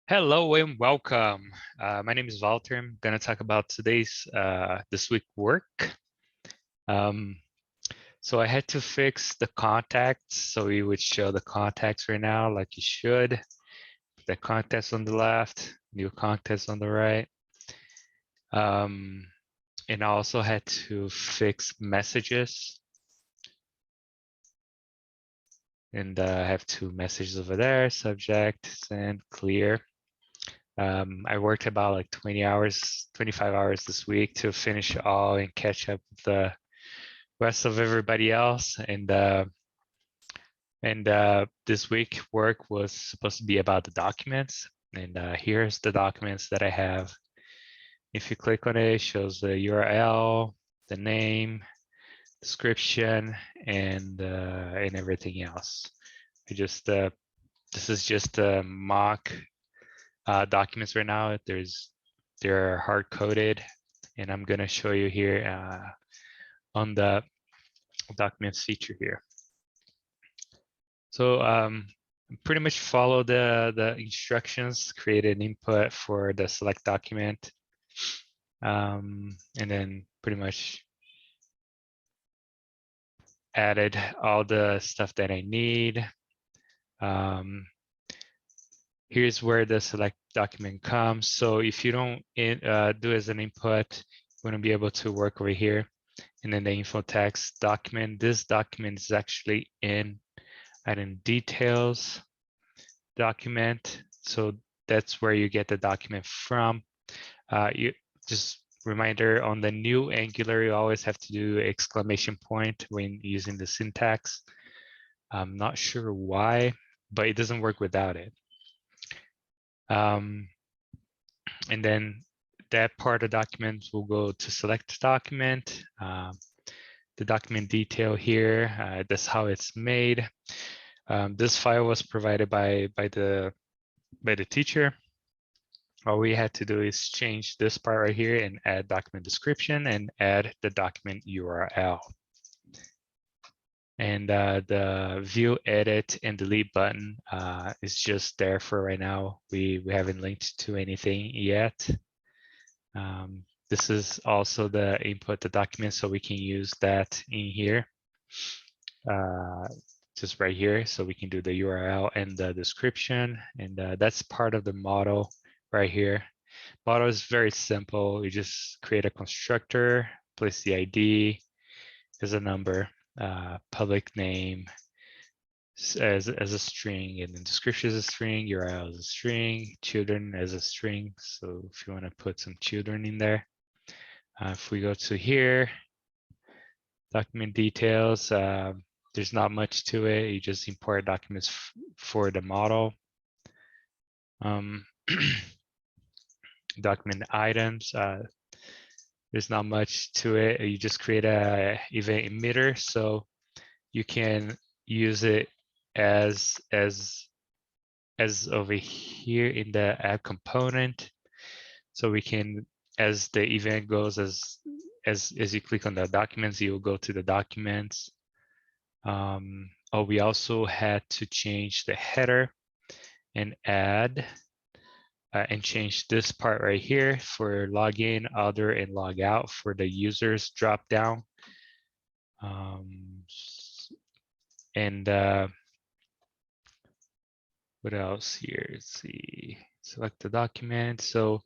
Hello and welcome. My name is Walter. I'm going to talk about today's this week work. So I had to fix the contacts, so we would show the contacts right now like you should. The contacts on the left, new contacts on the right. And I also had to fix messages. And I have two messages over there, subject, send, clear. I worked about like 25 hours this week to finish all and catch up with the rest of everybody else. And this week work was supposed to be about the documents. And here's the documents that I have. If you click on it, it shows the URL, the name, description, and everything else. This is just a mock documents right now. They're hard coded, and I'm gonna show you here on the documents feature here. So pretty much follow the instructions, create an input for the select document, and then pretty much added all the stuff that I need. Here's where the select document comes. So if you don't do as an input, you wouldn't be able to work over here. And then the info text document, this document is actually in item details document. So that's where you get the document from. You just reminder on the new Angular, you always have to do exclamation point when using the syntax. I'm not sure why, but it doesn't work without it. And then that part of the document will go to select document. The document detail here, that's how it's made. This file was provided by the teacher. All we had to do is change this part right here and add document description and add the document URL. And the view, edit, and delete button is just there for right now. We haven't linked to anything yet. This is also the input the document, so we can use that in here. Just right here, so we can do the URL and the description, and that's part of the model right here. Model is very simple. You just create a constructor, place the ID as a number, public name as a string, and then description as a string, URL as a string, children as a string. So if you want to put some children in there, if we go to here, document details, there's not much to it. You just import documents for the model. Document items, there's not much to it. You just create a event emitter, so you can use it as over here in the app component. So we can, as the event goes, as you click on the documents, you will go to the documents. Oh, we also had to change the header and add and change this part right here for login, other, and log out for the users drop down. And what else here? Let's see, select the document. So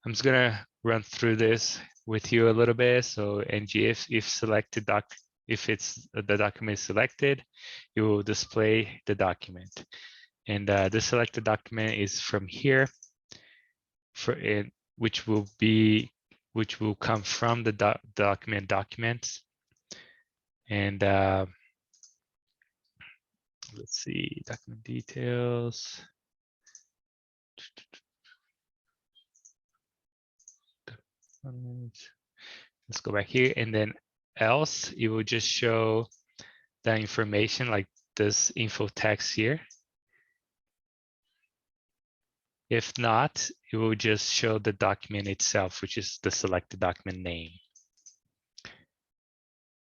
I'm just gonna run through this with you a little bit. So ng if selected if it's the document is selected, you will display the document. And the selected document is from here, for it, which will come from the document documents. And let's see, document details. Let's go back here, and then else, it will just show the information like this info text here. If not, it will just show the document itself, which is the selected document name.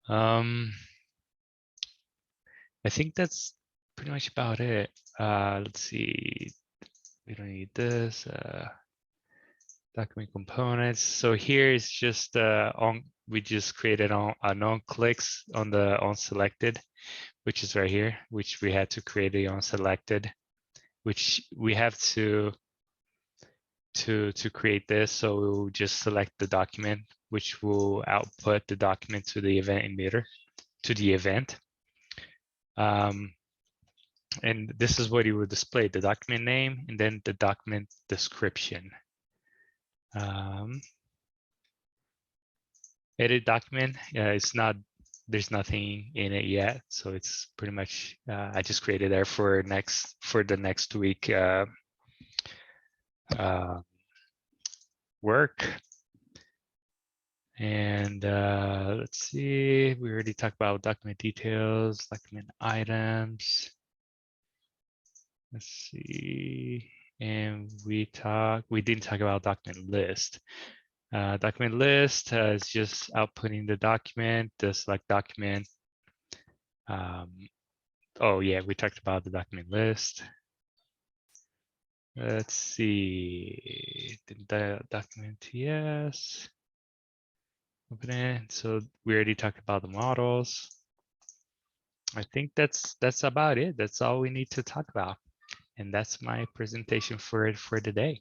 I think that's pretty much about it. Let's see. we don't need this. Document components. So here is just we just created on clicks on the on selected, which is right here, which we had to create a on selected, which we have to create this. So we'll just select the document, which will output the document to the event emitter, to the event. And this is what you will display: the document name and then the document description. Edit document, it's not, there's nothing in it yet, so it's pretty much I just created there for the next week work. And let's see, we already talked about document details, document items. Let's see, and we didn't talk about document list. Document list is just outputting the document, the select document. Oh yeah, we talked about the document list. Let's see, the document TS. Open it. So we already talked about the models. I think that's about it. That's all we need to talk about. And that's my presentation for today.